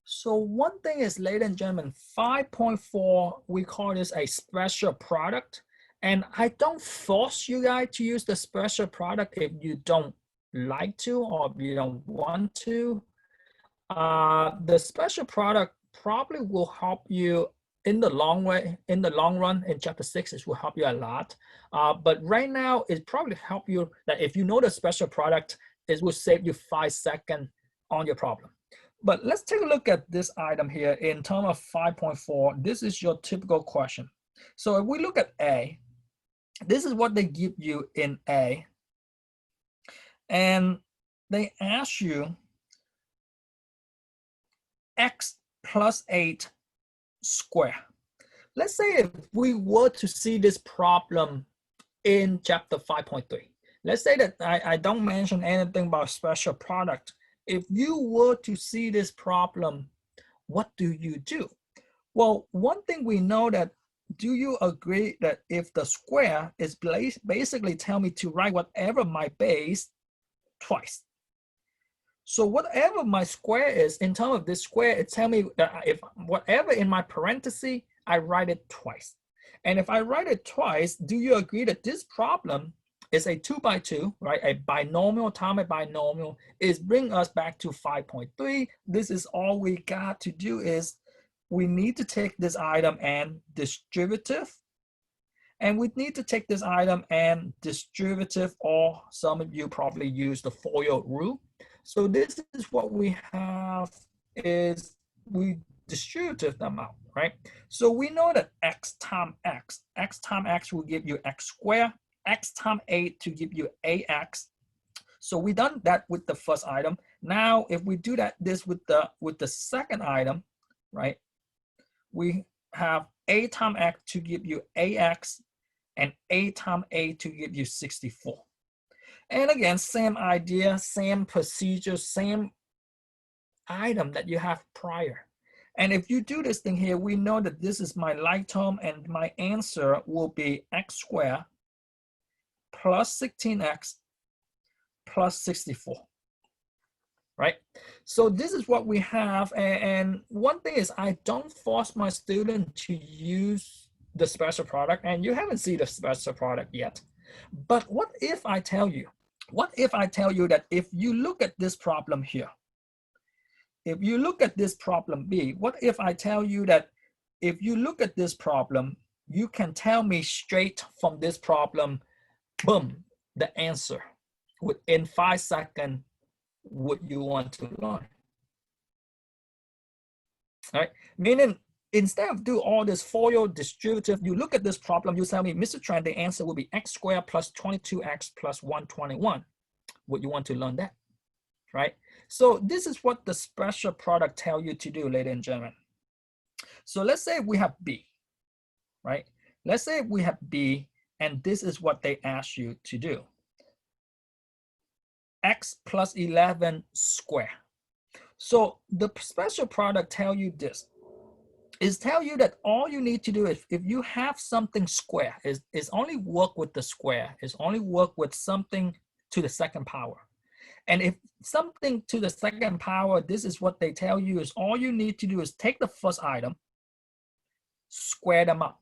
So one thing is, ladies and gentlemen, 5.4, we call this a special product. And I don't force you guys to use the special product if you don't like to or if you don't want to. The special product probably will help you in the long run in chapter 6. It will help you a lot. But right now, it probably help you that if you know the special product, it will save you 5 seconds on your problem. But let's take a look at this item here in terms of 5.4. This is your typical question. So if we look at A, this is what they give you in A. And they ask you x plus 8 square. Let's say if we were to see this problem in chapter 5.3. Let's say that I don't mention anything about special product. If you were to see this problem, what do you do? Well, one thing we know that, do you agree that if the square is basically tell me to write whatever my base twice? So whatever my square is, in terms of this square, it tell me that if whatever in my parenthesis, I write it twice. And if I write it twice, do you agree that this problem is a 2 by 2, right? A binomial times a binomial is bring us back to 5.3. This is all we got to do is we need to take this item and distributive. And we need to take this item and distributive, or some of you probably use the FOIL rule. So this is what we have is we distributive them out, right? So we know that x times x will give you x squared, x times 8 to give you ax. So we done that with the first item. Now, if we do this with the second item, right? We have a times x to give you ax and a times a to give you 64. And again, same idea, same procedure, same item that you have prior. And if you do this thing here, we know that this is my like term and my answer will be x squared plus 16x plus 64, right? So this is what we have. And one thing is I don't force my student to use the special product, and you haven't seen the special product yet. But what if I tell you that if you look at this problem here, if you look at this problem B, what if I tell you that if you look at this problem, you can tell me straight from this problem, boom, the answer within 5 seconds, what you want to learn. All right, meaning instead of do all this FOIL distributive, you look at this problem, you tell me, Mr. Tran, the answer will be x squared plus 22x plus 121. Would you want to learn that, right? So this is what the special product tell you to do, ladies and gentlemen. So let's say we have B, right? Let's say we have B, and this is what they ask you to do. X plus 11 square. So the special product tell you this. Is tell you that all you need to do is if you have something square, is only work with the square, is only work with something to the second power. And if something to the second power, this is what they tell you is all you need to do is take the first item, square them up.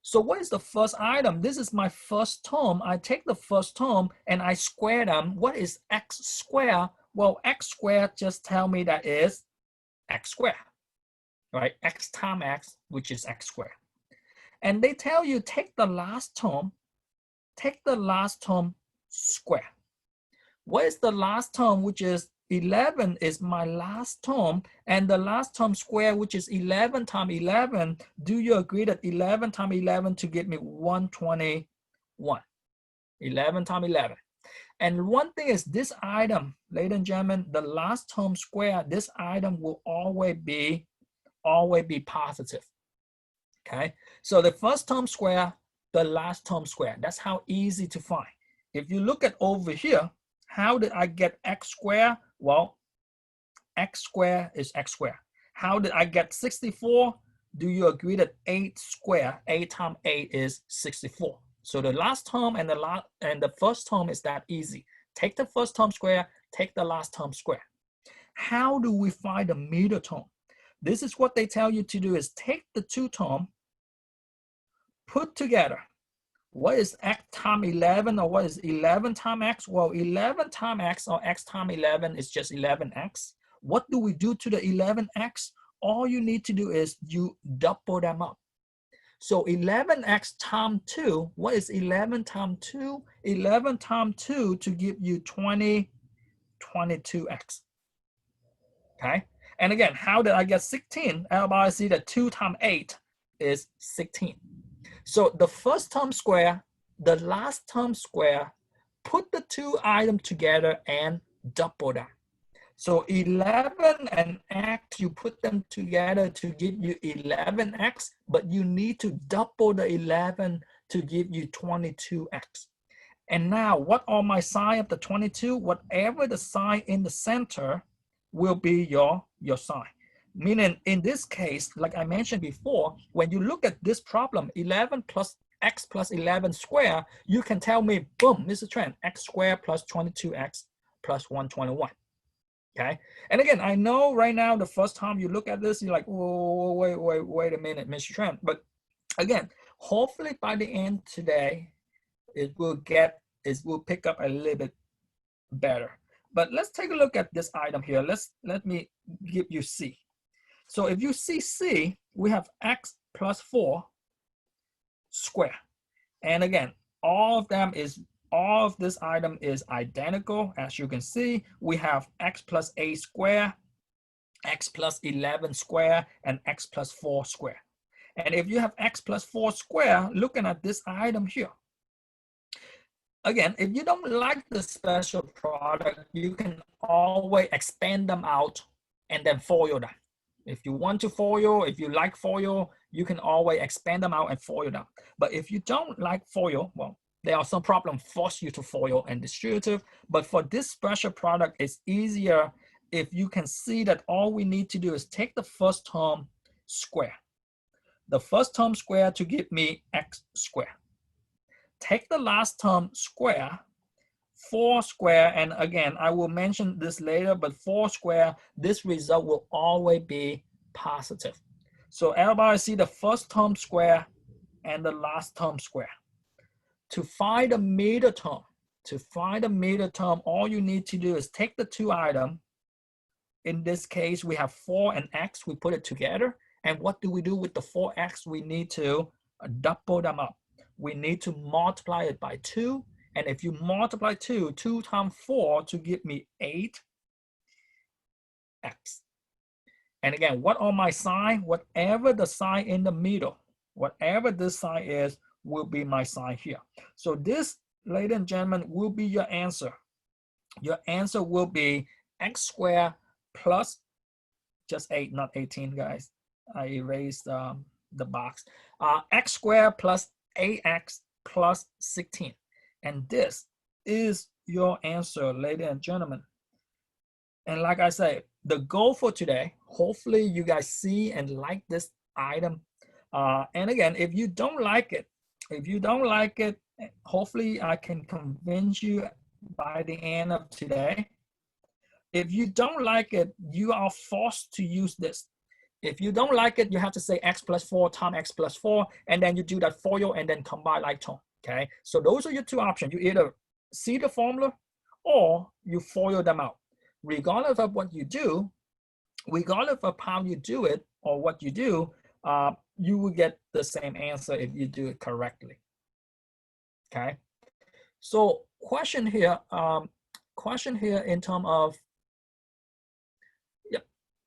So what is the first item? This is my first term. I take the first term and I square them. What is x squared? Well, x squared just tell me that is x squared, right? X times x, which is x squared. And they tell you take the last term square. What is the last term, which is 11 is my last term, and the last term square, which is 11 times 11, do you agree that 11 times 11 to give me 121? 11 times 11. And one thing is this item, ladies and gentlemen, the last term square, this item will always be positive, okay? So the first term square, the last term square, that's how easy to find. If you look at over here, how did I get x squared? Well, x squared is x squared. How did I get 64? Do you agree that 8 squared, 8 times 8 is 64? So the last term and the first term is that easy. Take the first term square, take the last term square. How do we find the middle term? This is what they tell you to do, is take the two terms, put together. What is x times 11, or what is 11 times x? Well, 11 times x, or x times 11 is just 11x. What do we do to the 11x? All you need to do is you double them up. So 11x times 2, what is 11 times 2? 11 times 2 to give you 22x. Okay? And again, how did I get 16? Everybody see that 2 times 8 is 16. So the first term square, the last term square, put the two items together and double them. So 11 and x, you put them together to give you 11x, but you need to double the 11 to give you 22x. And now, what are my sign of the 22? Whatever the sign in the center will be your sign. Meaning, in this case, like I mentioned before, when you look at this problem, 11 plus x plus 11 square, you can tell me, boom, Mr. Trent, x squared plus 22x plus 121. Okay. And again, I know right now, the first time you look at this, you're like, oh, wait a minute, Mr. Trent. But again, hopefully by the end today, it will pick up a little bit better. But let's take a look at this item here. Let me give you C. So if you see C, we have x plus 4 square. And again, all of this item is identical. As you can see, we have x plus 8 square, x plus 11 square, and x plus 4 square. And if you have x plus 4 square, looking at this item here, again, if you don't like the special product, you can always expand them out and then FOIL them. If you want to FOIL, if you like FOIL, you can always expand them out and FOIL them. But if you don't like FOIL, well, there are some problems force you to FOIL and distributive. But for this special product, it's easier if you can see that all we need to do is take the first term square. The first term square to give me x square. Take the last term square, 4 square, and again, I will mention this later, but 4 square, this result will always be positive. So everybody see the first term square and the last term square. To find the middle term, all you need to do is take the two items. In this case, we have 4 and x, we put it together. And what do we do with the 4x? We need to double them up. We need to multiply it by 2. And if you multiply 2 times 4 to give me 8x. And again, what are my sign? Whatever the sign in the middle, whatever this sign is, will be my sign here. So this, ladies and gentlemen, will be your answer. Your answer will be x squared plus just 8, not 18, guys. I erased the box. X squared plus 8x plus 16. And this is your answer, ladies and gentlemen. And like I said, the goal for today, hopefully you guys see and like this item. And again, if you don't like it, hopefully I can convince you by the end of today. If you don't like it, you are forced to use this. If you don't like it, you have to say x plus 4 times x plus 4, and then you do that FOIL and then combine like term. Okay, so those are your two options. You either see the formula or you FOIL them out. Regardless of what you do, regardless of how you do it or what you do, you will get the same answer if you do it correctly. Okay, so question here in terms of,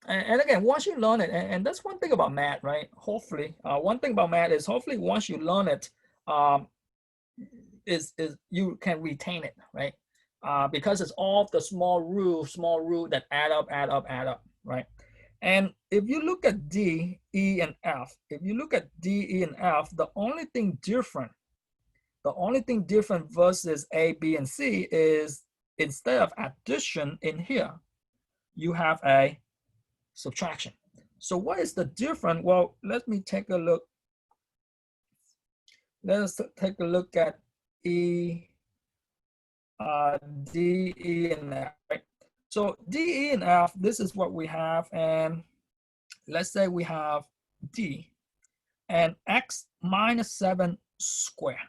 and again, once you learn it, and that's one thing about math, right? Hopefully, one thing about math is hopefully once you learn it, is you can retain it, right? Because it's all the small rule that add up, right? And if you look at D, E, and F, the only thing different versus A, B, and C is instead of addition in here, you have a subtraction. So what is the difference? Well, let me take a look. Let us take a look at E, D, E, and F. Right? So D, E, and F, this is what we have. And let's say we have D and x minus 7 square.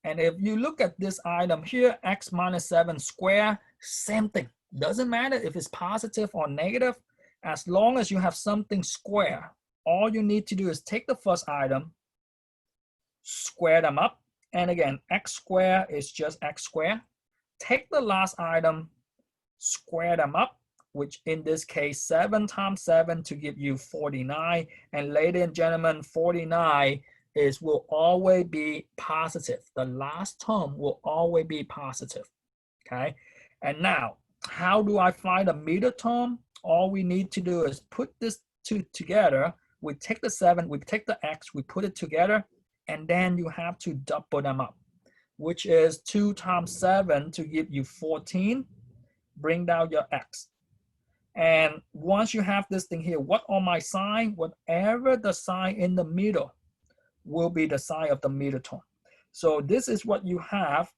And if you look at this item here, x minus 7 square, same thing. Doesn't matter if it's positive or negative. As long as you have something square, all you need to do is take the first item, square them up. And again, x squared is just x squared. Take the last item, square them up, which in this case, 7 times 7 to give you 49. And ladies and gentlemen, 49 will always be positive. The last term will always be positive, okay? And now, how do I find the middle term? All we need to do is put this two together. We take the 7, we take the x, we put it together, and then you have to double them up, which is 2 times 7 to give you 14. Bring down your x. And once you have this thing here, what are my sign? Whatever the sign in the middle will be the sign of the middle term. So this is what you have.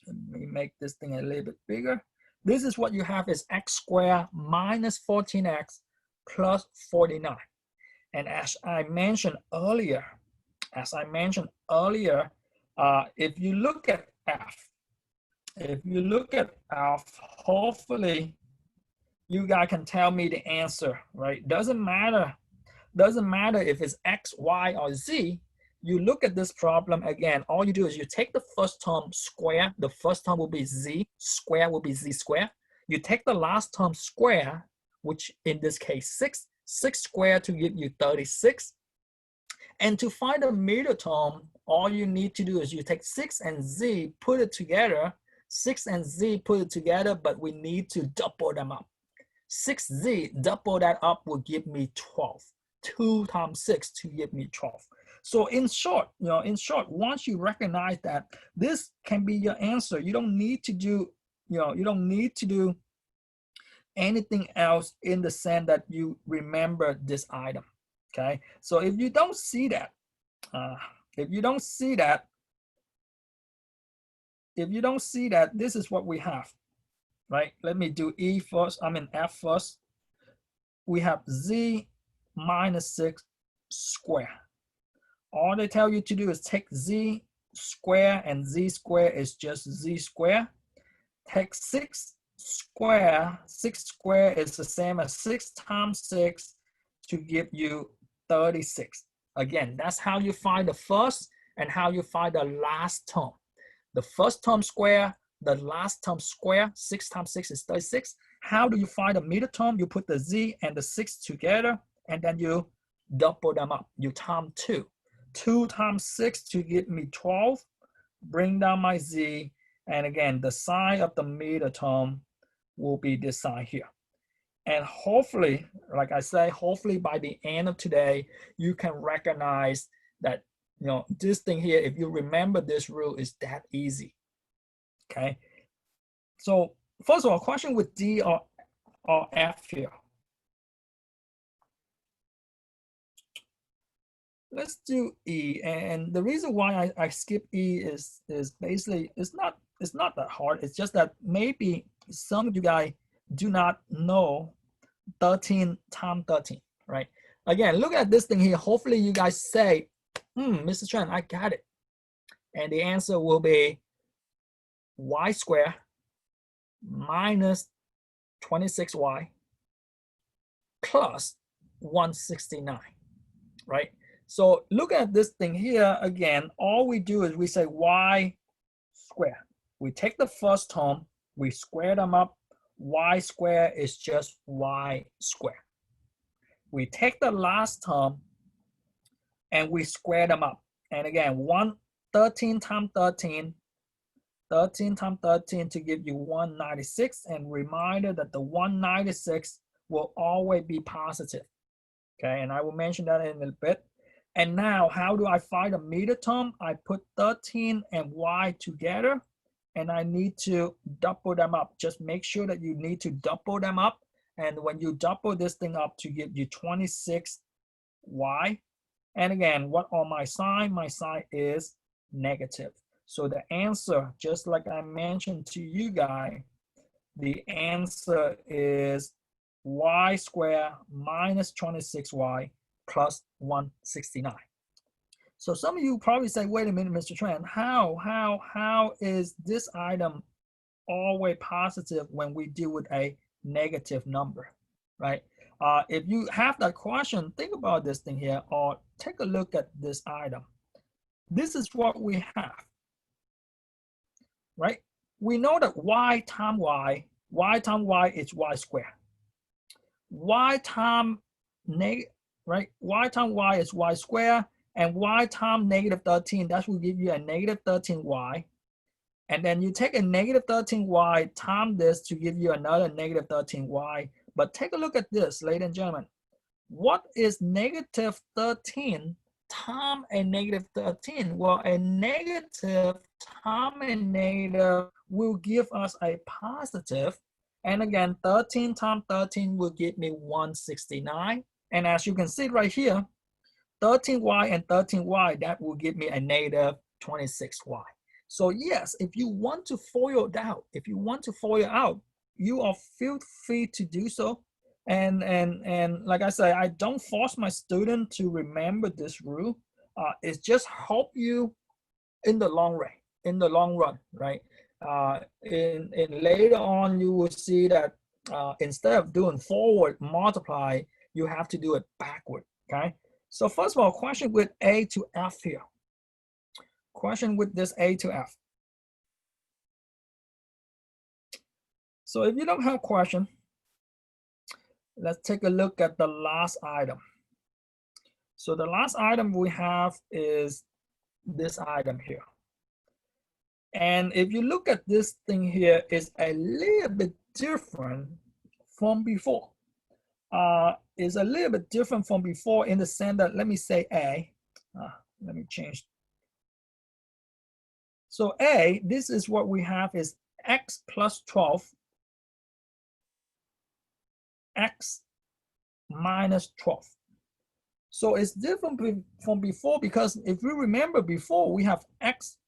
Let me make this thing a little bit bigger. This is what you have is x squared minus 14x plus 49. And as I mentioned earlier, if you look at f, hopefully you guys can tell me the answer, right? Doesn't matter if it's x, y, or z. You look at this problem again, all you do is you take the first term square, the first term will be z, square will be z square. You take the last term square, which in this case 6 squared to give you 36. And to find the middle term, all you need to do is you take 6 and z, put it together, 6 and z put it together, but we need to double them up. 6z, double that up will give me 12. 2 times 6 to give me 12. So in short, once you recognize that this can be your answer, you don't need to do, anything else in the sense that you remember this item. Okay. So if you don't see that, this is what we have, right? Let me do F first. We have z minus 6 square. All they tell you to do is take z square, and z square is just z square. Take 6 square. 6 square is the same as 6 times 6 to give you 36. Again, that's how you find the first and how you find the last term. The first term square, the last term square, 6 times 6 is 36. How do you find the middle term? You put the z and the 6 together, and then you double them up. You times 2. 2 times 6 to give me 12. Bring down my z, and again, the sign of the middle term will be this sign here. And hopefully, like I say, hopefully by the end of today, you can recognize that, this thing here, if you remember this rule, is that easy. Okay. So first of all, question with D or F here. Let's do E. And the reason why I skip E is basically, it's not that hard. It's just that maybe some of you guys do not know 13 times 13, right? Again, look at this thing here. Hopefully you guys say, Mr. Chen, I got it. And the answer will be y squared minus 26y plus 169, right? So look at this thing here again. All we do is we say y squared. We take the first term, we square them up. Y squared is just y squared. We take the last term and we square them up. And again, 13 times 13 times 13 to give you 196. And reminder that the 196 will always be positive. Okay, and I will mention that in a little bit. And now, how do I find the middle term? I put 13 and y together, and I need to double them up. Just make sure that you need to double them up. And when you double this thing up to give you 26y. And again, what are my sign? My sign is negative. So the answer, just like I mentioned to you guys, the answer is y squared minus 26y plus 169. So some of you probably say, wait a minute, Mr. Tran, how is this item always positive when we deal with a negative number, right? If you have that question, think about this thing here, or take a look at this item. This is what we have, right? We know that y times y is y squared. Y times negative, right? Y times y is y squared, and y times negative 13, that will give you a negative 13y. And then you take a negative 13y times this to give you another negative 13y. But take a look at this, ladies and gentlemen. What is negative 13 times a negative 13? Well, a negative times a negative will give us a positive. And again, 13 times 13 will give me 169. And as you can see right here, 13y and 13y, that will give me a negative 26y. So yes, if you want to FOIL it out, you are feel free to do so. And like I say, I don't force my student to remember this rule. It's just help you in the long run, right? In later on, you will see that instead of doing forward multiply, you have to do it backward. Okay. So first of all, question with A to F here. Question with this A to F. So if you don't have a question, let's take a look at the last item. So the last item we have is this item here. And if you look at this thing here, it's a little bit different from before. It's a little bit different from before in the sense that, let me say A. Let me change. So A, this is what we have is x plus 12, x minus 12. So it's different from before, because if we remember before, we have x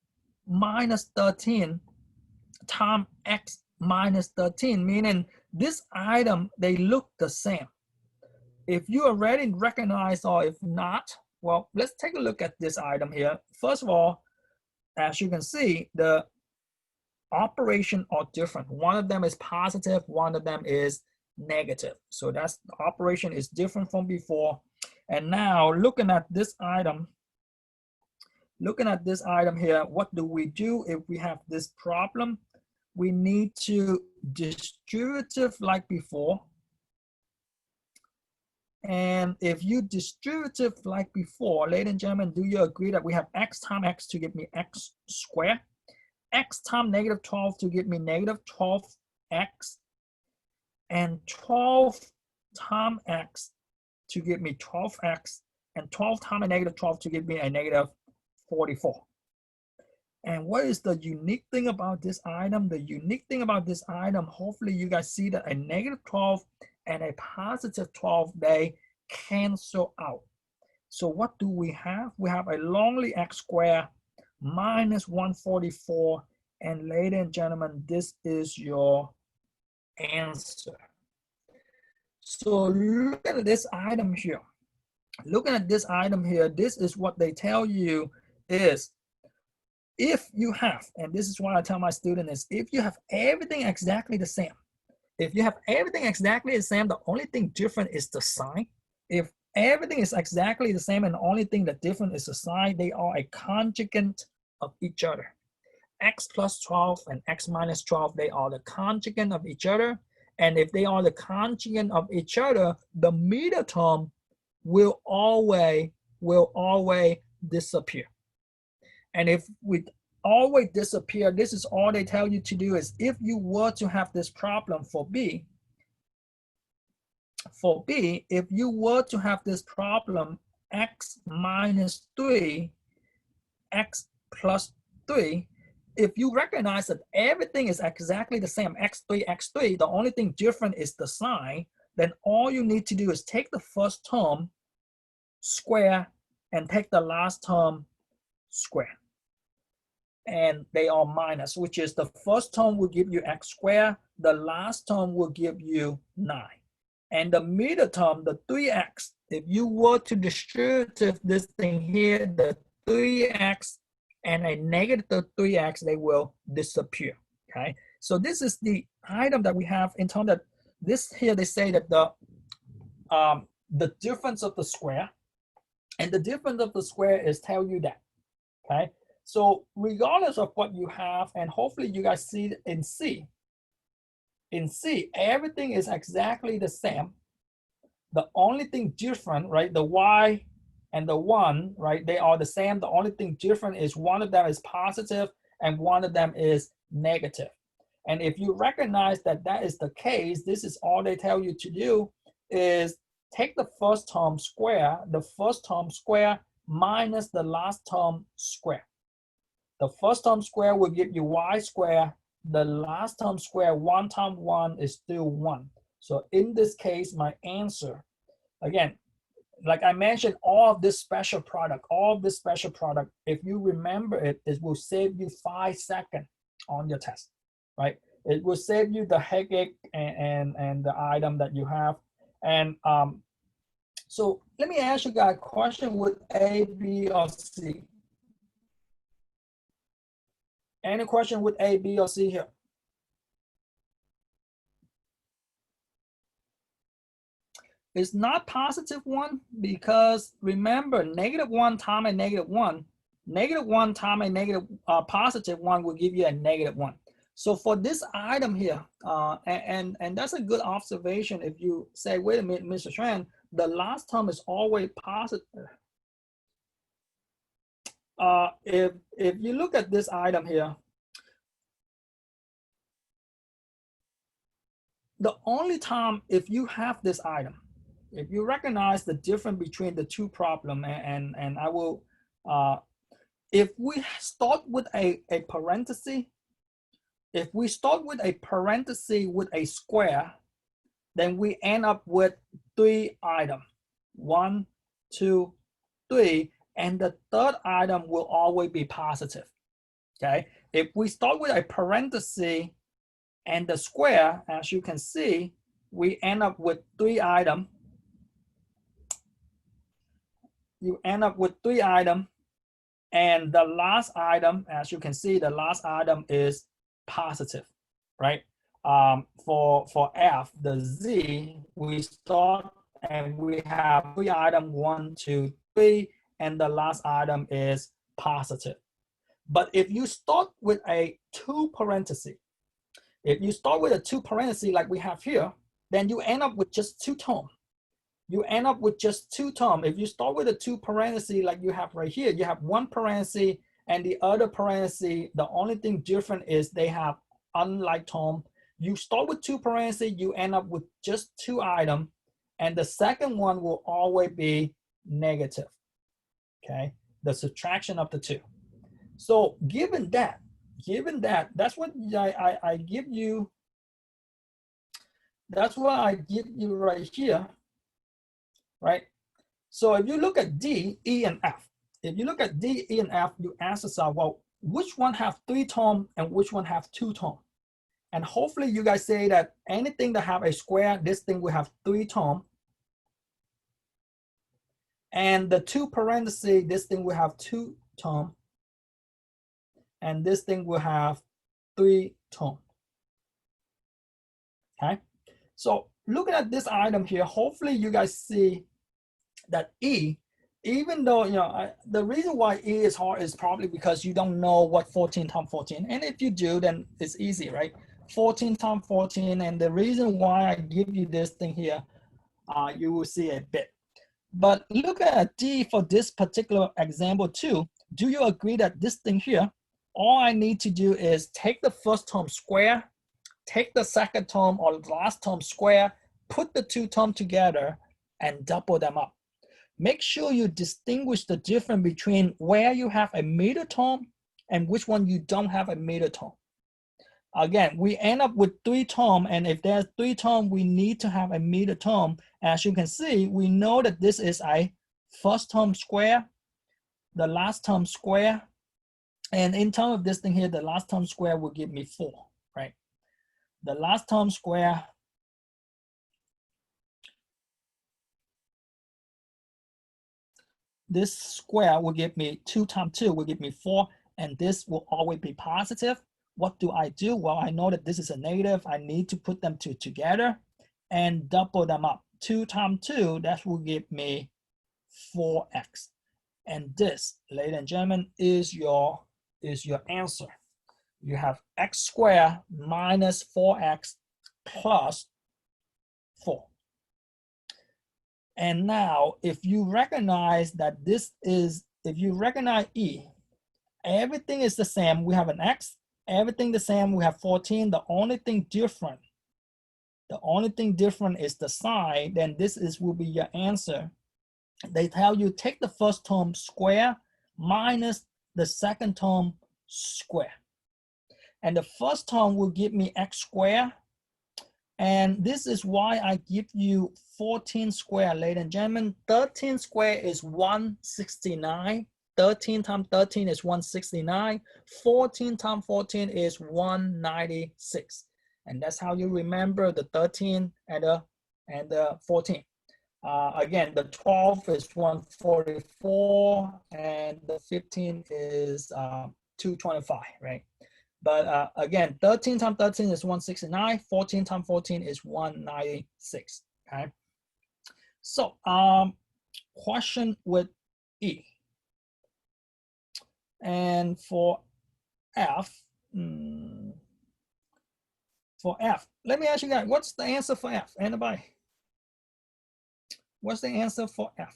minus 13 times x minus 13, meaning this item, they look the same. If you already recognize, or if not, well, let's take a look at this item here. First of all, as you can see, the operation are different. One of them is positive, one of them is negative. So that's the operation is different from before. And now looking at this item here, what do we do if we have this problem? We need to distributive like before. And if you distributive like before, ladies and gentlemen, do you agree that we have x times x to give me x squared, x times negative 12 to give me negative 12x, and 12 times x to give me 12x, and 12 times a negative 12 to give me a negative 44. And what is the unique thing about this item? The unique thing about this item, hopefully you guys see that a negative 12 and a positive 12, they cancel out. So what do we have? We have a lonely x squared minus 144. And ladies and gentlemen, this is your answer. So look at this item here. Looking at this item here, this is what they tell you is, if you have, and this is what I tell my students, is if you have everything exactly the same, if you have everything exactly the same, the only thing different is the sign. If everything is exactly the same and the only thing that different is the sign, they are a conjugate of each other. X plus 12 and x minus 12, they are the conjugate of each other. And if they are the conjugate of each other, the middle term will always disappear. And if we always disappear, this is all they tell you to do is, if you were to have this problem for B, if you were to have this problem, x minus 3, x plus 3, if you recognize that everything is exactly the same, x3, the only thing different is the sign, then all you need to do is take the first term, square, and take the last term, square. and they are minus, which is the first term will give you x squared, the last term will give you 9. And the middle term, the 3x, if you were to distribute this thing here, the 3x and a negative 3x, they will disappear, okay? So this is the item that we have in terms of this here, they say that the difference of the square, and the difference of the square is tell you that, okay? So regardless of what you have, and hopefully you guys see in C, everything is exactly the same. The only thing different, right, the y and the 1, right, they are the same. The only thing different is one of them is positive and one of them is negative. And if you recognize that that is the case, this is all they tell you to do is take the first term square, minus the last term square. The first term square will give you y squared. The last term square, 1 times 1 is still 1. So in this case, my answer, again, like I mentioned, all of this special product, if you remember it, it will save you 5 seconds on your test, right? It will save you the headache and the item that you have. And so let me ask you guys a question with A, B, or C. Any question with A, B, or C here? It's not positive 1 because remember, -1 times a -1, -1 times a positive 1 will give you a -1. So for this item here, and that's a good observation. If you say, wait a minute, Mr. Tran, the last term is always positive. If you look at this item here, the only time if you have this item, if you recognize the difference between the two problems, and I will, if we start with a parenthesis, if we start with a parenthesis with a square, then we end up with 3 items, 1, 2, 3, and the third item will always be positive, okay? If we start with a parenthesis and the square, as you can see, we end up with 3 items. You end up with 3 items, and the last item, as you can see, the last item is positive, right? For F, the Z, we start and we have 3 items, 1, 2, 3, and the last item is positive. But if you start with a 2 parentheses, if you start with a 2 parentheses like we have here, then you end up with just 2 terms. You end up with just 2 terms. If you start with a 2 parentheses like you have right here, you have 1 parenthesis and the other parenthesis, the only thing different is they have unlike term. You start with 2 parentheses, you end up with just 2 items, and the second one will always be negative, okay? The subtraction of the 2. So given that, that's what I give you, that's what I give you right here, right? So if you look at D, E, and F, if you look at D, E, and F, you ask yourself, well, which one have 3 terms and which one have 2 terms? And hopefully you guys say that anything that have a square, this thing will have 3 terms. And the 2 parentheses, this thing will have 2 terms. And this thing will have 3 terms. Okay? So looking at this item here, hopefully you guys see that E, even though, you know, the reason why E is hard is probably because you don't know what 14 times 14. And if you do, then it's easy, right? 14 times 14. And the reason why I give you this thing here, you will see a bit. But look at D for this particular example too. Do you agree that this thing here, all I need to do is take the first term square, take the second term or last term square, put the 2 terms together and double them up. Make sure you distinguish the difference between where you have a middle term and which one you don't have a middle term. Again, we end up with 3 terms, and if there's 3 terms, we need to have a middle term. As you can see, we know that this is a first term square, the last term square, And in terms of this thing here, the last term square will give me 4, right? The last term square, this square will give me 2 times 2 will give me 4, and this will always be positive. What do I do? Well, I know that this is a negative. I need to put them two together and double them up. 2 times 2, that will give me 4x. And this, ladies and gentlemen, is your answer. You have x squared minus 4x plus 4. And now, if you recognize that this is, if you recognize E, everything is the same. We have an x, everything the same. We have 14. The only thing different is the sign. Then this will be your answer. They tell you take the first term square minus the second term square. And the first term will give me x squared. And this is why I give you 14 squared, ladies and gentlemen. 13 squared is 169. 13 times 13 is 169. 14 times 14 is 196. And that's how you remember the 13 and the 14. Again, the 12 is 144 and the 15 is 225, right? But again, 13 times 13 is 169, 14 times 14 is 196, okay? So question with E. And for F, let me ask you guys, what's the answer for F? Anybody? What's the answer for F?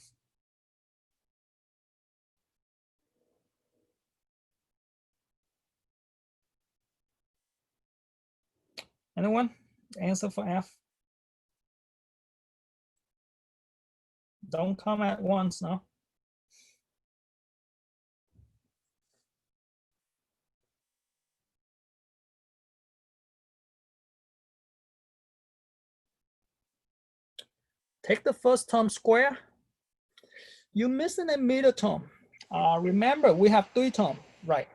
Anyone? Answer for F? Don't come at once, no? Take the first term square. You're missing a middle term. Remember, we have 3 terms, right?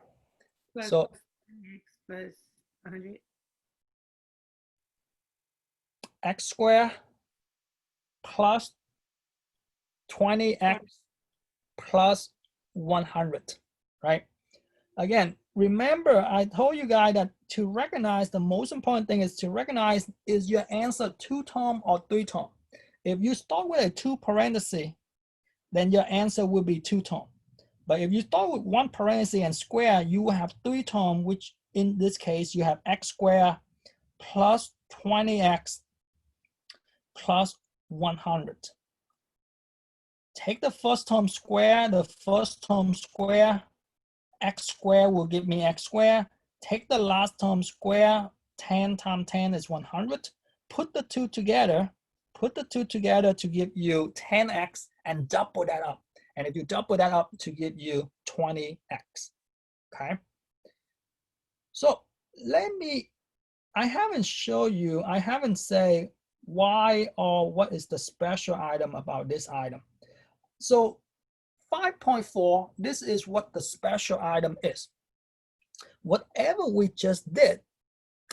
Plus so x plus 100. X squared plus 20x plus 100, right? Again, remember, I told you guys that to recognize, the most important thing is to recognize, is your answer 2 term or 3 term? If you start with a 2 parenthesis, then your answer will be 2 term. But if you start with 1 parenthesis and square, you will have 3 term, which in this case, you have x squared plus 20x plus 100. Take the first term square, x squared will give me x squared. Take the last term square, 10 times 10 is 100. Put the two together to give you 10x and double that up. And if you double that up to give you 20x, okay? So I haven't said why or what is the special item about this item. So 5.4, this is what the special item is. Whatever we just did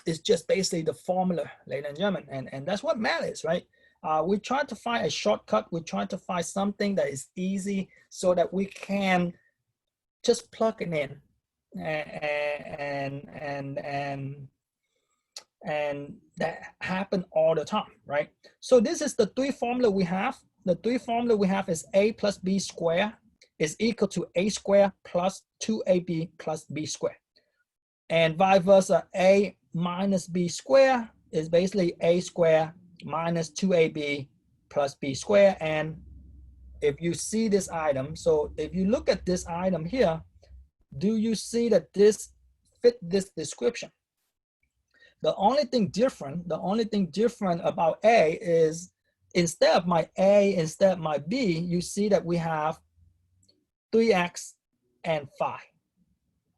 is just basically the formula, ladies and gentlemen, and that's what matters, right? We try to find a shortcut. We try to find something that is easy so that we can just plug it in and that happen all the time, right? So this is the 3 formula we have. The 3 formula we have is a plus b squared is equal to a squared plus 2ab plus b squared. And vice versa, a minus b squared is basically a squared minus 2ab plus b squared. And if you see this item, so if you look at this item here, do you see that this fit this description? The only thing different about A is instead of my A, instead of my B, you see that we have 3x and 5,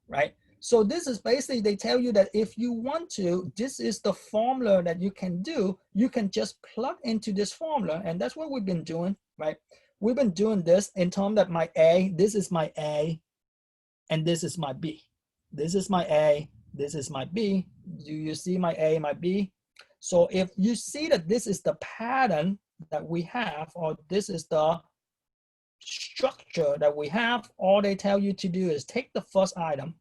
right? So this is basically, they tell you that if you want to, this is the formula that you can do. You can just plug into this formula, and that's what we've been doing, right? We've been doing this in terms that my A, this is my A, and this is my B. This is my A, this is my B. Do you see my A, my B? So if you see that this is the pattern that we have, or this is the structure that we have, all they tell you to do is take the first item.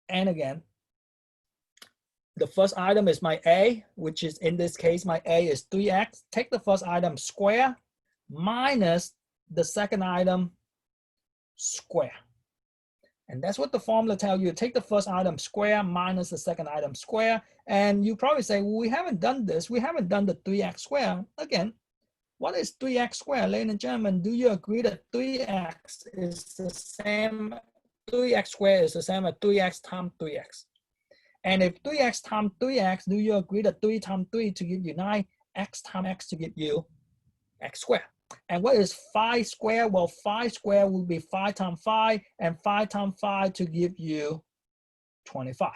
And again, the first item is my A, which is in this case, my A is 3x. Take the first item square minus the second item square. And that's what the formula tells you. Take the first item square minus the second item square. And you probably say, well, we haven't done this. We haven't done the 3x square. Again, what is 3x squared? Ladies and gentlemen, do you agree that 3x is the same, 3x squared is the same as 3x times 3x? And if 3x times 3x, do you agree that 3 times 3 to give you 9, x times x to give you x squared? And what is 5 squared? Well, 5 squared will be 5 times 5, and 5 times 5 to give you 25.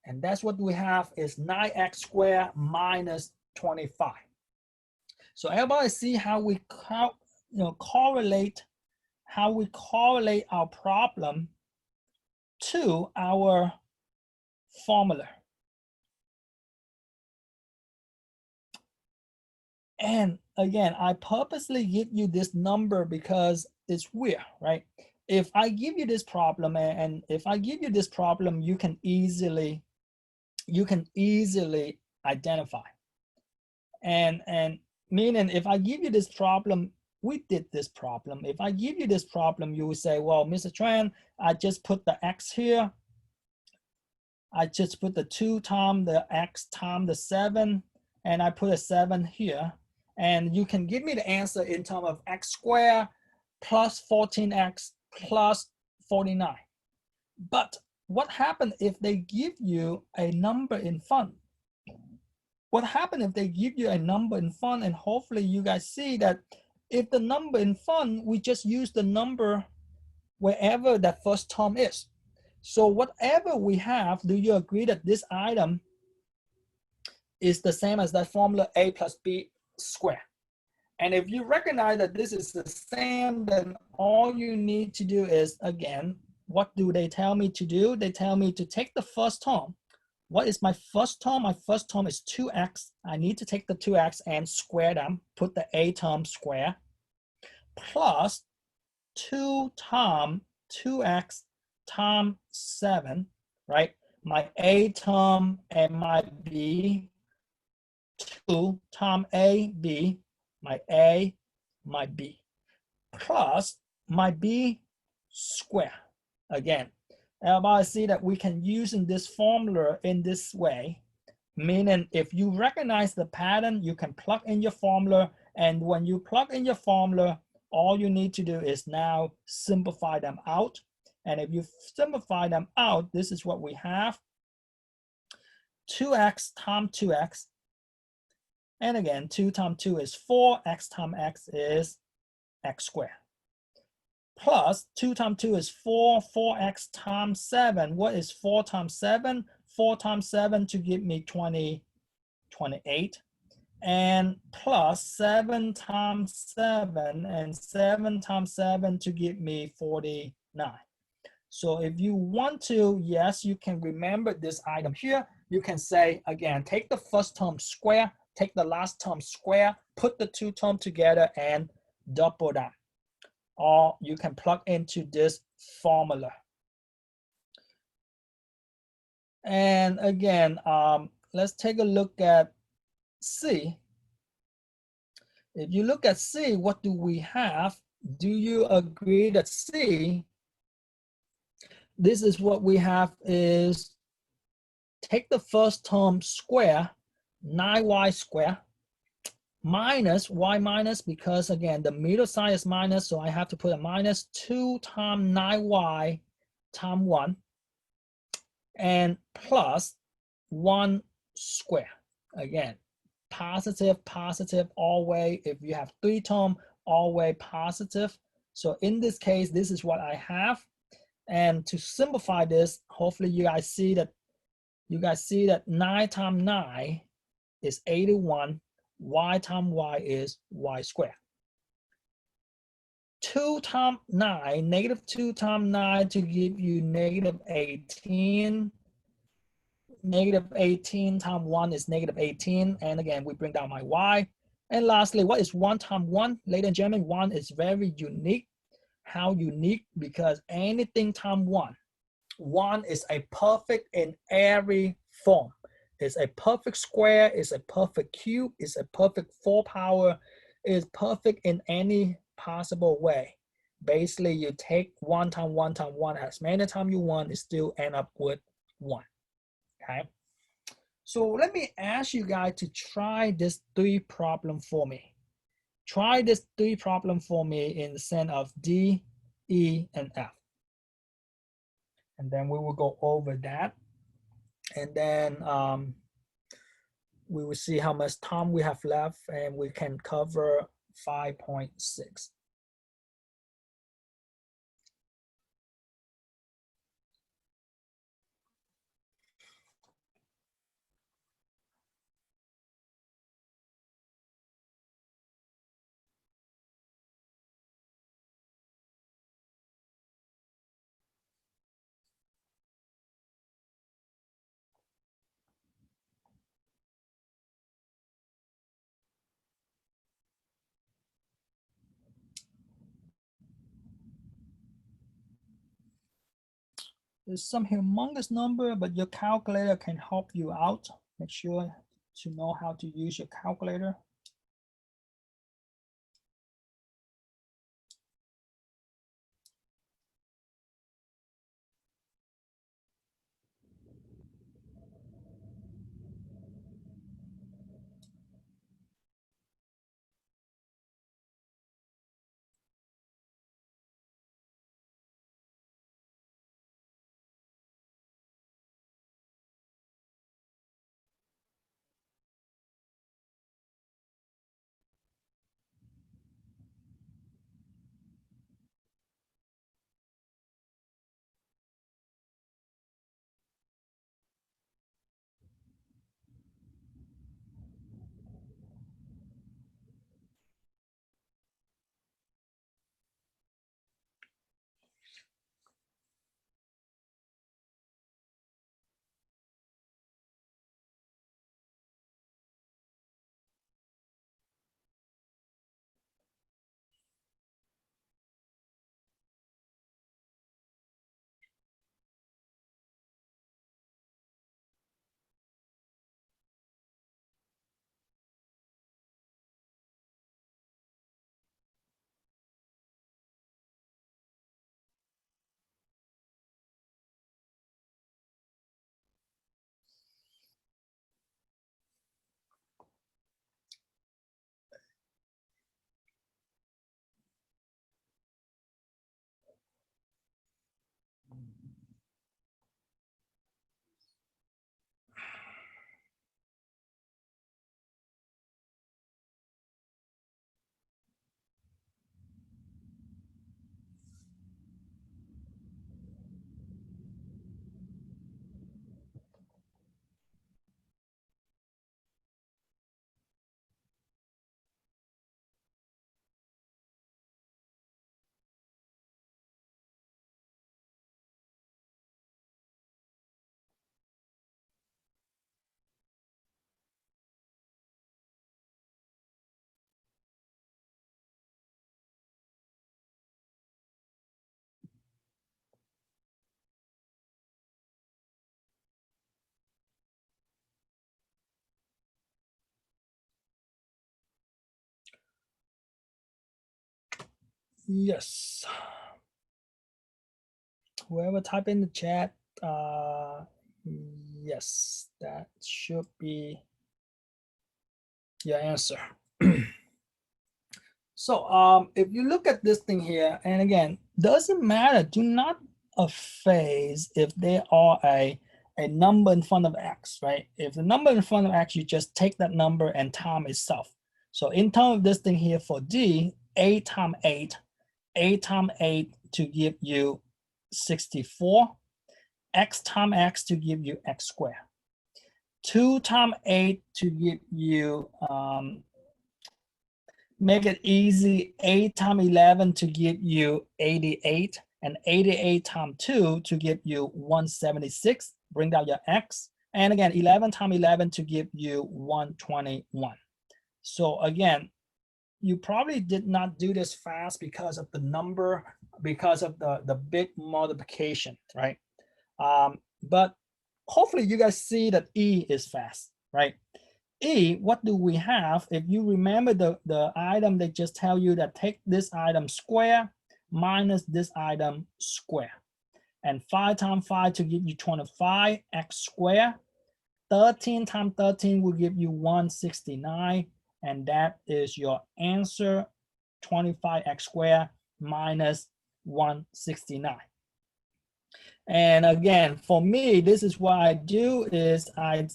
And that's what we have is 9x squared minus 25. So everybody see how we correlate our problem to our formula. And again, I purposely give you this number because it's weird, right? If I give you this problem, and if I give you this problem, you can easily identify. And meaning if I give you this problem, we did this problem. If I give you this problem, you will say, well, Mr. Tran, I just put the x here. I just put the 2 times the x times the 7, and I put a 7 here. And you can give me the answer in terms of x squared plus 14x plus 49. But what happens if they give you a number in front? What happens if they give you a number in front? And hopefully you guys see that if the number in front, we just use the number wherever that first term is. So whatever we have, do you agree that this item is the same as that formula a plus b squared? And if you recognize that this is the same, then all you need to do is, again, what do they tell me to do? They tell me to take the first term. What is my first term? My first term is 2x. I need to take the 2x and square them, put the a term square, plus 2 times 2x times 7, right? My a term and my b, 2 times a, b, my a, my b, plus my b square. Again, everybody see that we can use in this formula in this way, meaning if you recognize the pattern, you can plug in your formula, and when you plug in your formula, all you need to do is now simplify them out. And if you simplify them out, this is what we have. 2x times 2x. And again, 2 times 2 is 4, x times x is x squared. Plus 2 times 2 is 4, 4x times 7. What is 4 times 7? 4 times 7 to give me 28. And plus 7 times 7, and 7 times 7 to give me 49. So if you want to, yes, you can remember this item here. You can say, again, take the first term square, take the last term square, put the 2 terms together and double that. Or you can plug into this formula. And again, let's take a look at C. If you look at C, what do we have? Do you agree that C, this is what we have is take the first term square, 9y squared, minus y minus, because again, the middle sign is minus, so I have to put a minus 2 times 9y times 1, and plus 1 square. Again, positive, positive, always. If you have 3 terms, always positive. So in this case, this is what I have. And to simplify this, hopefully you guys see that 9 times 9 is 81. Y times y is y squared. 2 times 9, negative 2 times 9 to give you negative 18. Negative 18 times 1 is negative 18. And again, we bring down my y. And lastly, what is 1 times 1? Ladies and gentlemen, 1 is very unique. How unique? Because anything times 1. 1 is a perfect in every form. It's a perfect square, it's a perfect cube, it's a perfect 4 power, it's perfect in any possible way. Basically, you take 1 times 1 times 1 as many times you want, it still end up with 1. Okay. So let me ask you guys to try this 3 problem for me. Try this 3 problem for me in the sense of D, E, and F. And then we will go over that. And then we will see how much time we have left, and we can cover 5.6. There's some humongous number, but your calculator can help you out. Make sure to know how to use your calculator. Yes. Whoever type in the chat, yes, that should be your answer. So if you look at this thing here, and again, doesn't matter, do not phase if they are a number in front of x, right? If the number in front of x, you just take that number and time itself. So in terms of this thing here for D, 8 times 8, 8 times 8 to give you 64, x times x to give you x squared. 2 times 8 to give you make it easy. 8 times 11 to give you 88, and 88 times 2 to give you 176. Bring down your x. And again, 11 times 11 to give you 121. So again, you probably did not do this fast because of the number, because of the big multiplication, right? But hopefully you guys see that E is fast, right? E, what do we have? If you remember the item, they just tell you that take this item square minus this item square. And 5 times 5 to give you 25, x squared. 13 times 13 will give you 169. And that is your answer, 25x squared minus 169. And again, for me, this is what I do is I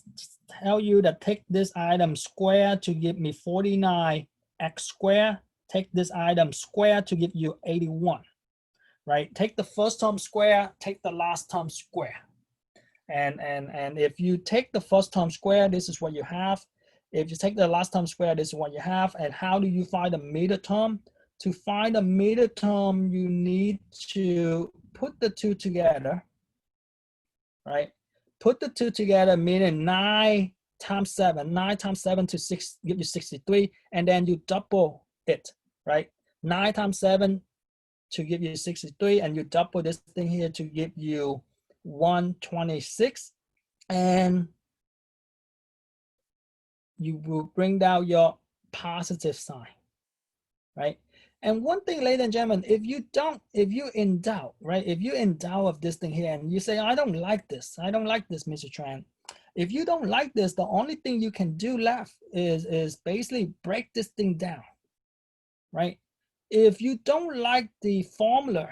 tell you that take this item square to give me 49x squared. Take this item square to give you 81, right? Take the first term square, take the last term square. And if you take the first term square, this is what you have. If you take the last term square, this is what you have. And how do you find the middle term? To find the middle term, you need to put the two together, right? Put the two together, meaning 9 times 7. 9 times 7 to 6 give you 63, and then you double it, right? 9 times 7 to give you 63, and you double this thing here to give you 126, and you will bring down your positive sign, right? And one thing, ladies and gentlemen, if you in doubt, right? If you're in doubt of this thing here and you say, I don't like this, Mr. Tran. If you don't like this, the only thing you can do left is basically break this thing down, right? If you don't like the formula,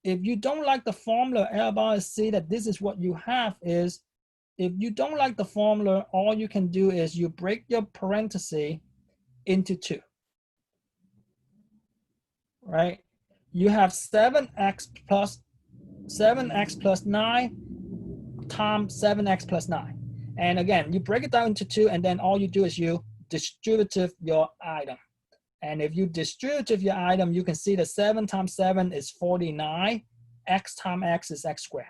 everybody see that this is what you have is, if you don't like the formula, all you can do is you break your parenthesis into 2, right? You have 7x plus 9 times 7x plus 9. And again, you break it down into 2, and then all you do is you distributive your item. And if you distributive your item, you can see that 7 times 7 is 49. X times x is x squared.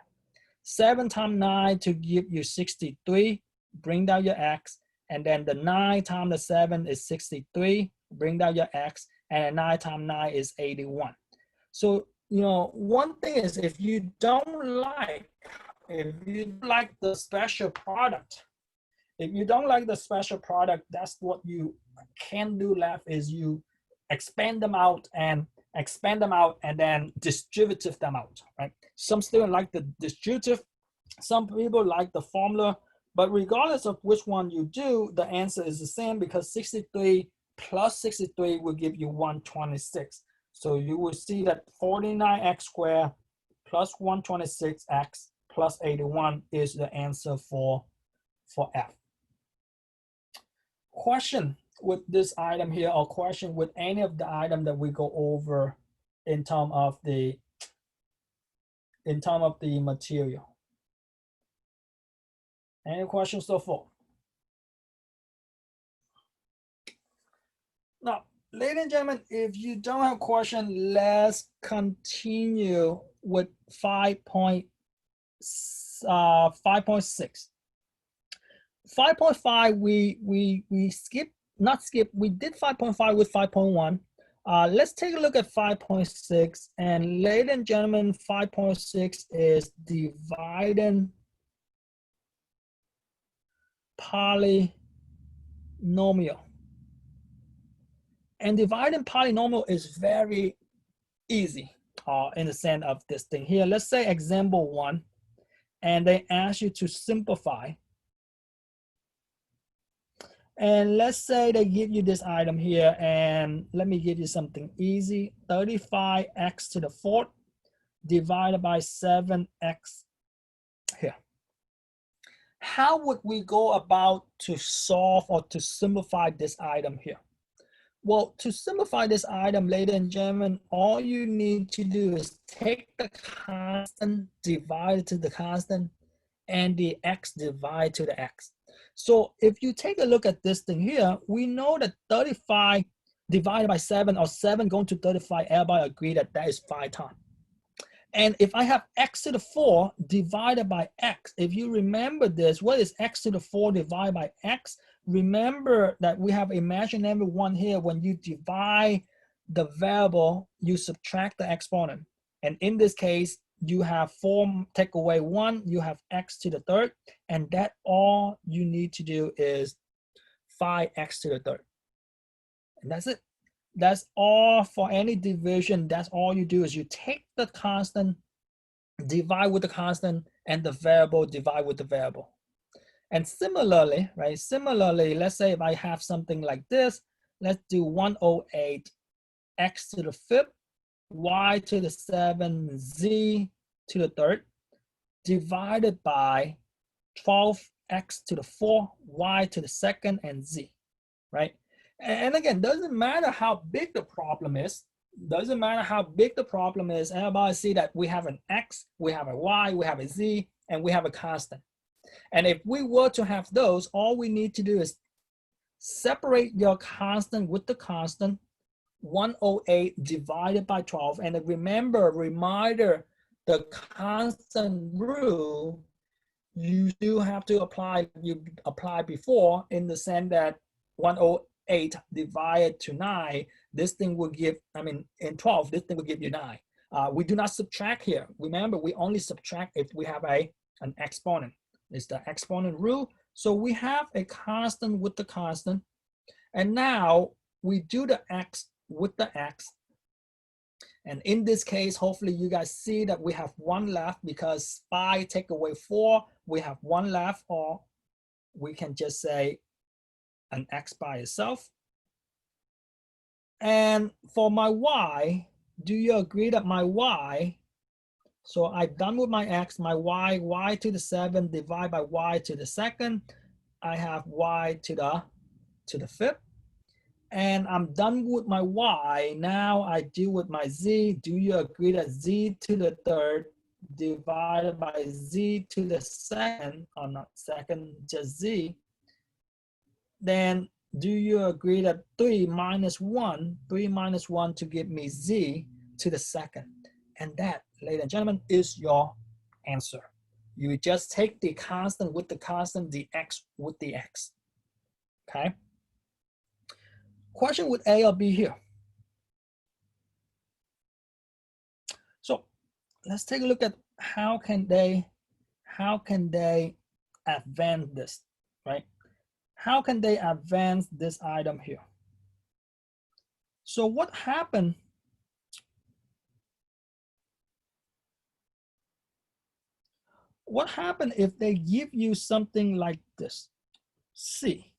7 times 9 to give you 63. Bring down your x. And then the 9 times the 7 is 63. Bring down your x. And 9 times 9 is 81. So, you know, one thing is, if you don't like the special product, that's what you can do left is you expand them out and then distributive them out, right? Some students like the distributive, some people like the formula, but regardless of which one you do, the answer is the same, because 63 plus 63 will give you 126. So you will see that 49x squared plus 126x plus 81 is the answer for F. Question with this item here, or question with any of the item that we go over in terms of the material. Any questions so far? Now, ladies and gentlemen, if you don't have a question, let's continue with 5.6. 5.5, we we did 5.5 with 5.1. Let's take a look at 5.6, and ladies and gentlemen, 5.6 is dividing polynomial. And dividing polynomial is very easy in the sense of this thing here. Let's say example 1, and they ask you to simplify. And let's say they give you this item here, and let me give you something easy. 35x to the 4th divided by 7x here. How would we go about to solve or to simplify this item here? Well, to simplify this item, ladies and gentlemen, all you need to do is take the constant, divide it to the constant, and the x divide to the x. So if you take a look at this thing here, we know that 35 divided by 7, or 7 going to 35, everybody agree that that is 5 times. And if I have x to the 4 divided by x, if you remember this, what is x to the 4 divided by x? Remember that we have imaginary one here. When you divide the variable, you subtract the exponent. And in this case, you have 4 take away 1, you have x to the third, and that all you need to do is 5x to the third. And that's it. That's all for any division. That's all you do is you take the constant, divide with the constant, and the variable divide with the variable. And similarly, right? Similarly, let's say if I have something like this, let's do 108 x to the 5th, y to the 7, z to the 3rd, divided by 12x to the 4, y to the 2nd, and z, right? And again, doesn't matter how big the problem is. Doesn't matter how big the problem is. Everybody see that we have an x, we have a y, we have a z, and we have a constant. And if we were to have those, all we need to do is separate your constant with the constant, 108 divided by 12. And remember, reminder, the constant rule, you do have to apply, you applied before, in the sense that 108 divided to 9, this thing will give, I mean, in 12, this thing will give you 9. We do not subtract here. Remember, we only subtract if we have an exponent. It's the exponent rule. So we have a constant with the constant. And now we do the x with the x. And in this case, hopefully you guys see that we have 1 left, because 5 take away 4, we have 1 left, or we can just say an x by itself. And for my y, do you agree that my y, so I'm done with my x, my y, y to the 7 divided by y to the 2nd, I have y to the 5th. And I'm done with my y. Now I deal with my z. Do you agree that z to the 3rd divided by z to the 2nd, or not 2nd, just z, then do you agree that 3 minus 1 to give me z to the 2nd? And that, ladies and gentlemen, is your answer. You just take the constant with the constant, the x with the x, okay? Question with A or B here. So let's take a look at how can they advance this, right? How can they advance this item here? So what happened? What happened if they give you something like this, C,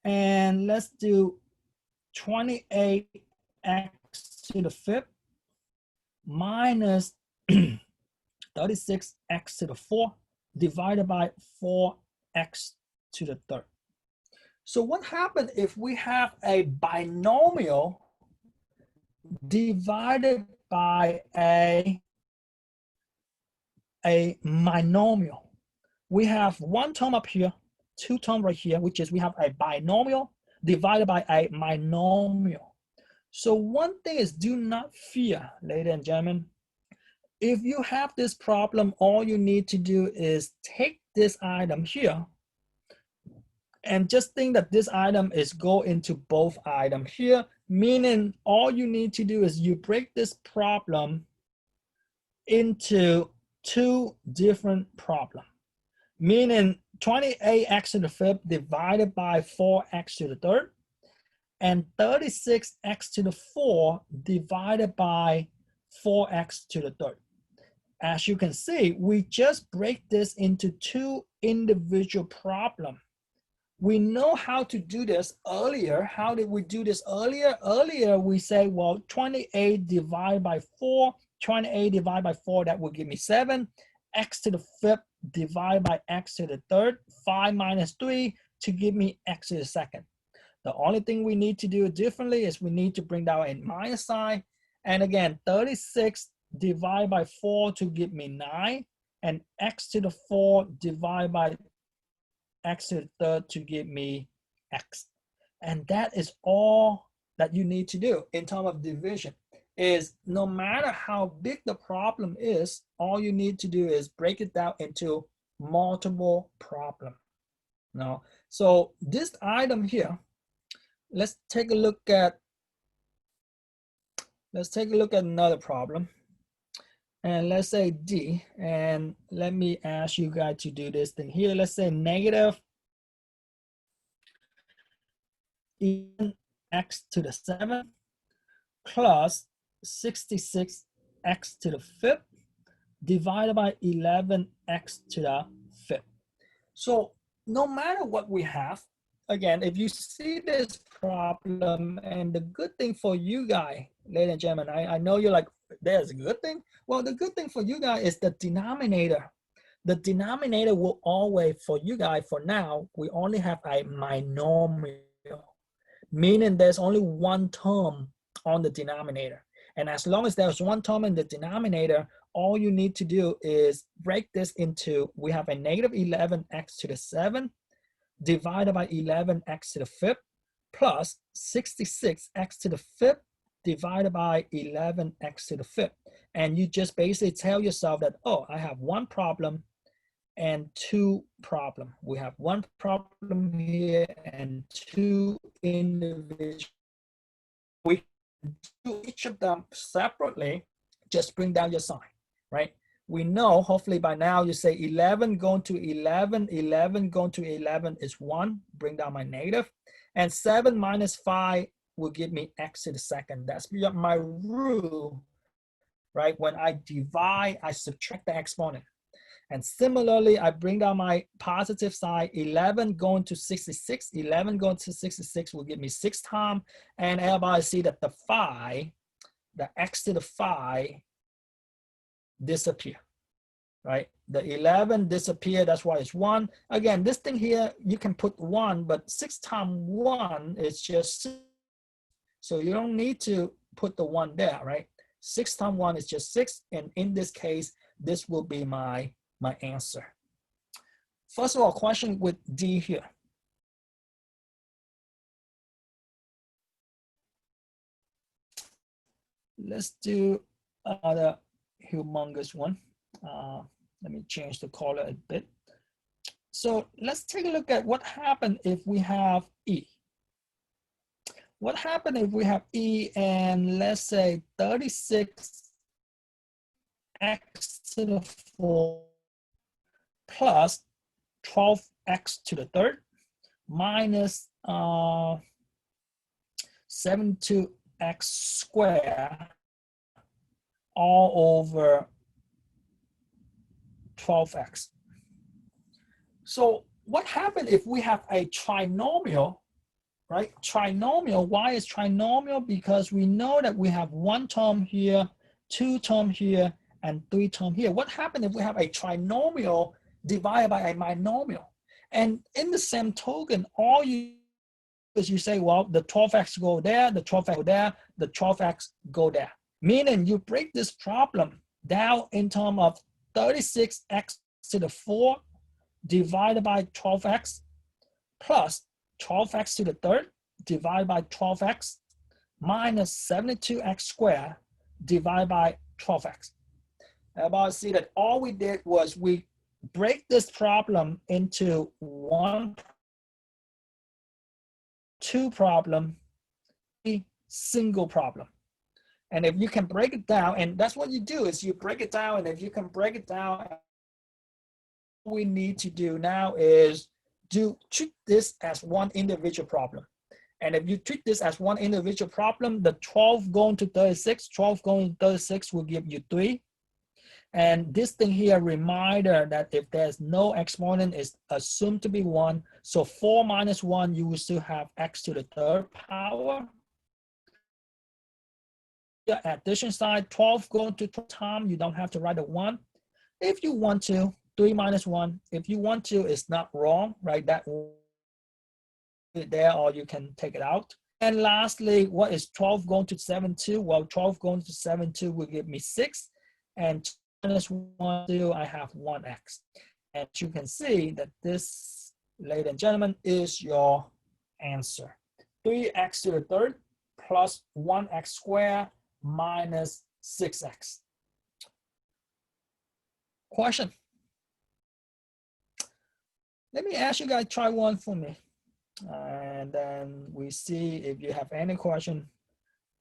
and let's do 28x to the 5th minus 36x to the 4th divided by 4x to the 3rd. So what happens if we have a binomial divided by a monomial? We have 1 term up here, 2 terms right here, which is we have a binomial divided by a monomial. So one thing is, do not fear, ladies and gentlemen. If you have this problem, all you need to do is take this item here and just think that this item is go into both items here, meaning all you need to do is you break this problem into 2 different problems, meaning 28x to the 5th divided by 4x to the 3rd, and 36x to the 4 divided by 4x to the 3rd. As you can see, we just break this into 2 individual problems. We know how to do this earlier. How did we do this earlier? Earlier, we say, well, 28 divided by 4, 28 divided by 4, that will give me 7. X to the 5th divided by x to the 3rd, 5 minus 3 to give me x to the 2nd. The only thing we need to do differently is we need to bring down a minus sign. And again, 36 divided by 4 to give me 9, and x to the 4 divided by x to the 3rd to give me x. And that is all that you need to do in terms of division is no matter how big the problem is, all you need to do is break it down into multiple problems. Now, so this item here, let's take a look at another problem. And let's say D, and let me ask you guys to do this thing here. Let's say negative x to the 7 plus 66x to the 5th divided by 11x to the 5th. So no matter what we have, again, if you see this problem, and the good thing for you guys, ladies and gentlemen, I know you're like, there's a good thing. Well, the good thing for you guys is the denominator. The denominator will always, for you guys, for now, we only have a monomial, meaning there's only one term on the denominator. And as long as there's one term in the denominator, all you need to do is break this into, we have a negative 11x to the 7 divided by 11x to the 5th plus 66x to the 5th divided by 11x to the 5th. And you just basically tell yourself that, oh, I have one problem and two problem. We have one problem here and two individual. We do each of them separately, just bring down your sign, right? We know, hopefully by now, you say 11 going to 11, 11 going to 11 is 1, bring down my negative. And 7 minus 5 will give me x to the second. That's my rule, right? When I divide, I subtract the exponent. And similarly, I bring down my positive side, 11 going to 66, 11 going to 66 will give me 6 times. And everybody see that the 5, the x to the 5 disappear, right? The 11 disappear, that's why it's 1. Again, this thing here, you can put 1, but 6 times 1 is just 6. So you don't need to put the 1 there, right? 6 times 1 is just 6. And in this case, this will be my answer. First of all, question with D here. Let's do another humongous one. Let me change the color a bit. So let's take a look at what happened if we have E. What happened if we have E and let's say 36x to the 4 plus 12x to the 3rd minus 72x squared all over 12x. So what happened if we have a trinomial, right? Trinomial, why is trinomial? Because we know that we have 1 term here, 2 term here, and 3 term here. What happened if we have a trinomial divided by a monomial? And in the same token, all you is you say, well, the 12x go there, the 12x go there, the 12x go there. Meaning you break this problem down in terms of 36x to the 4 divided by 12x plus 12x to the 3rd divided by 12x minus 72x squared divided by 12x. Everybody see that all we did was we break this problem into 1, 2 problem, 3 single problem. And if you can break it down, and that's what you do is you break it down, and if you can break it down, what we need to do now is treat this as one individual problem. And if you treat this as one individual problem, the 12 going to 36, 12 going to 36 will give you 3. And this thing here, reminder that if there's no exponent, is assumed to be 1. So 4 minus 1, you will still have x to the 3rd power. The addition side, 12 going to 12 times, you don't have to write a 1. If you want to, 3 minus 1, if you want to, it's not wrong, right? That there, or you can take it out. And lastly, what is 12 going to 72? Well, 12 going to 72 will give me 6. And minus 1, 2, I have 1x. And you can see that this, ladies and gentlemen, is your answer. 3x to the 3rd plus 1x squared minus 6x. Question. Let me ask you guys, try one for me. And then we see if you have any question.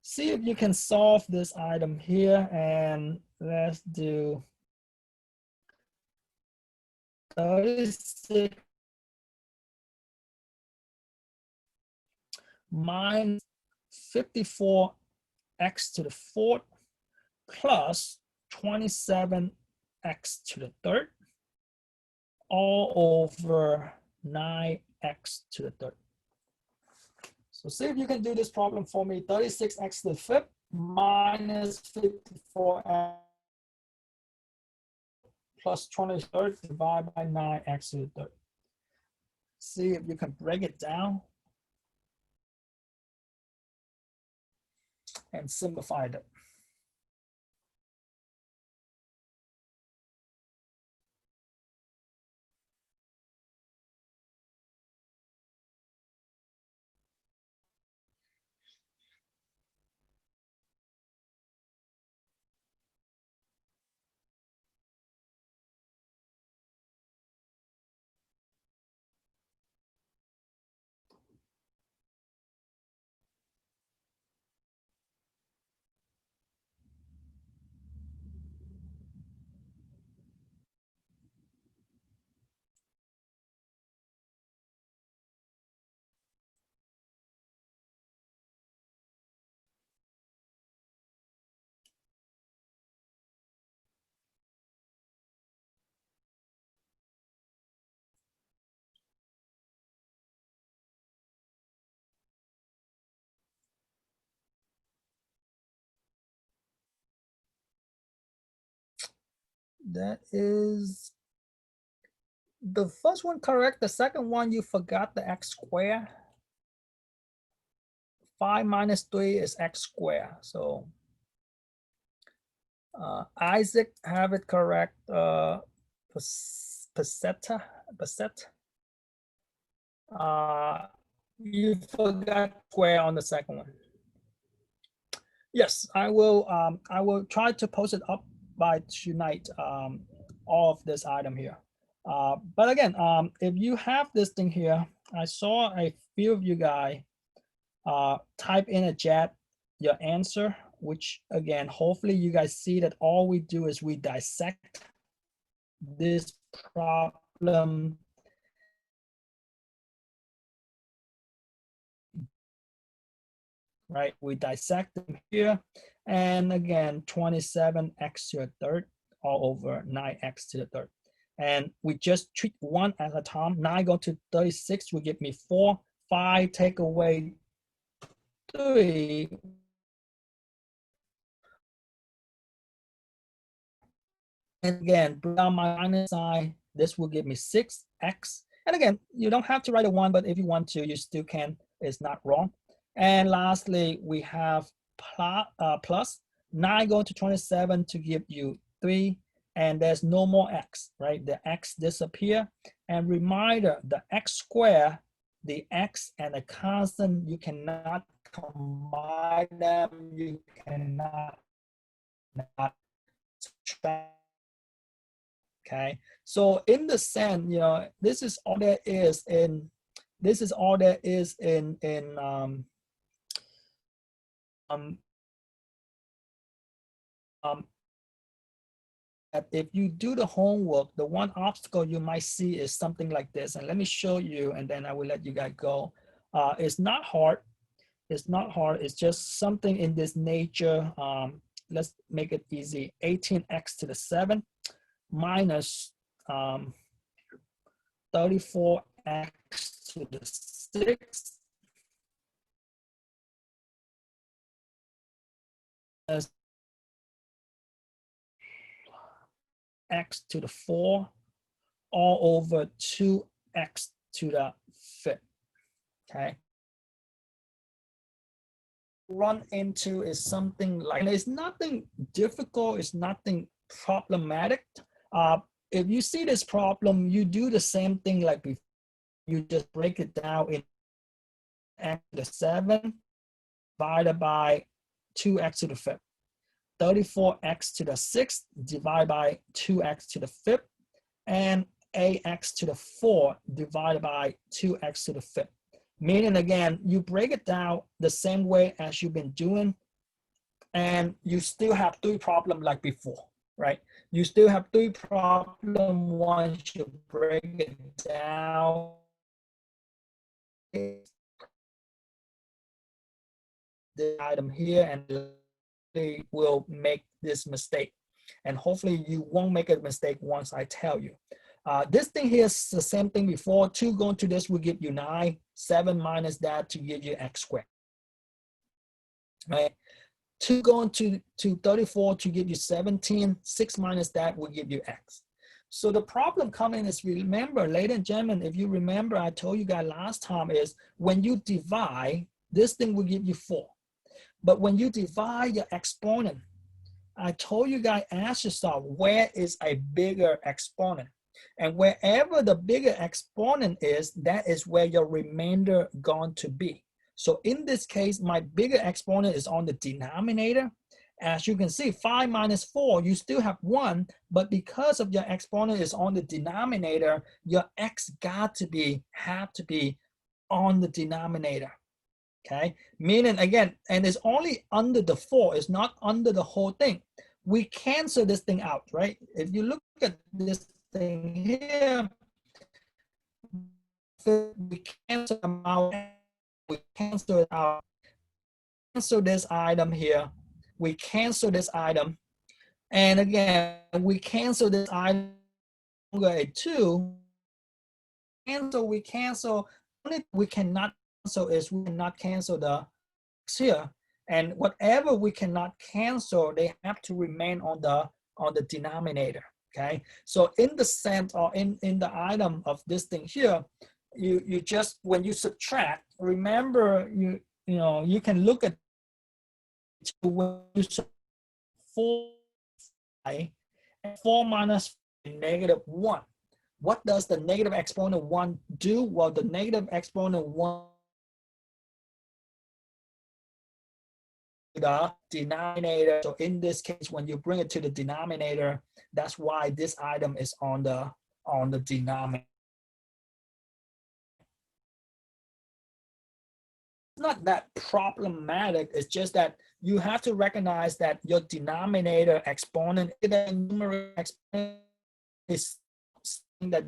See if you can solve this item here, and let's do 36 minus 54x to the fourth plus 27x to the third all over 9x to the third. So see if you can do this problem for me. 36x to the fifth minus 54x plus 23rd divided by 9x to the third. See if you can break it down and simplify it. That is the first one correct. The second one, you forgot the x squared. 5 minus 3 is x squared. So Isaac have it correct. Pasetta. You forgot square on the second one. Yes, I will try to post it up by tonight, all of this item here. But again, if you have this thing here, I saw a few of you guys type in a chat your answer, which again, hopefully you guys see that all we do is we dissect this problem right? We dissect them here. And again, 27x to the third all over 9x to the third. And we just treat one at a time. 9 go to 36 will give me 4. 5 take away 3. And again, bring down my minus sign. This will give me 6x. And again, you don't have to write a 1, but if you want to, you still can. It's not wrong. And lastly, we have plus 9 going to 27 to give you 3. And there's no more x, right? The x disappear. And reminder, the x square, the x and the constant, you cannot combine them. You cannot subtract. Okay, so in the sense, you know, this is all there is in that if you do the homework, the one obstacle you might see is something like this. And let me show you, and then I will let you guys go. It's not hard. It's not hard. It's just something in this nature. Let's make it easy. 18x to the 7 minus 34x to the 6 as x to the 4 all over 2x to the 5th. Okay. Run into is something like, and it's nothing difficult, it's nothing problematic. If you see this problem, you do the same thing like before. You just break it down in x to the 7 divided by 2x to the fifth. 34x to the sixth divided by 2x to the fifth. And ax to the 4 divided by 2x to the fifth. Meaning, again, you break it down the same way as you've been doing, and you still have 3 problems like before, right? You still have 3 problems once you break it down. The item here, and they will make this mistake. And hopefully you won't make a mistake once I tell you. This thing here is the same thing before. 2 going to this will give you 9. 7 minus that to give you x squared. Right? 2 going to 34 to give you 17. 6 minus that will give you x. So the problem coming is, remember, ladies and gentlemen, if you remember, I told you guys last time is when you divide, this thing will give you 4. But when you divide your exponent, I told you guys, ask yourself, where is a bigger exponent? And wherever the bigger exponent is, that is where your remainder going to be. So in this case, my bigger exponent is on the denominator. As you can see, 5 minus 4, you still have 1, but because of your exponent is on the denominator, your x have to be on the denominator. Okay, meaning again, and it's only under the 4, it's not under the whole thing. We cancel this thing out, right? If you look at this thing here, we cancel them out, we cancel it out, cancel this item here, we cancel this item, and again, we cancel this item, a 2, cancel, we cancel, only we cannot cancel is we cannot cancel the x here, and whatever we cannot cancel, they have to remain on the denominator. Okay, so in the sense, or in the item of this thing here, you just, when you subtract, remember, you can look at when you 4 and 4 minus -1. What does the negative exponent 1 do? Well, the negative exponent 1 the denominator. So in this case, when you bring it to the denominator, that's why this item is on the denominator. It's not that problematic. It's just that you have to recognize that your denominator exponent, the numerator exponent, is something that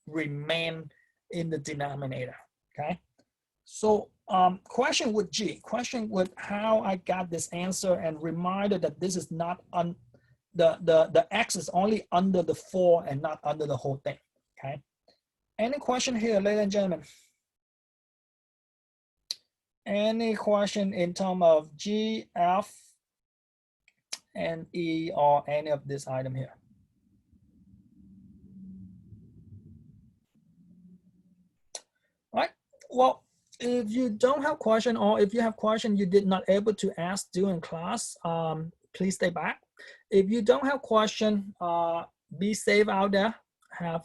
remain in the denominator. Okay. So question with G, question with how I got this answer, and reminder that this is not on the x is only under the 4 and not under the whole thing. Okay. Any question here, ladies and gentlemen? Any question in terms of G, F, and E, or any of this item here? All right. Well, if you don't have question, or if you have question you did not able to ask during class, please stay back. If you don't have question, be safe out there. Have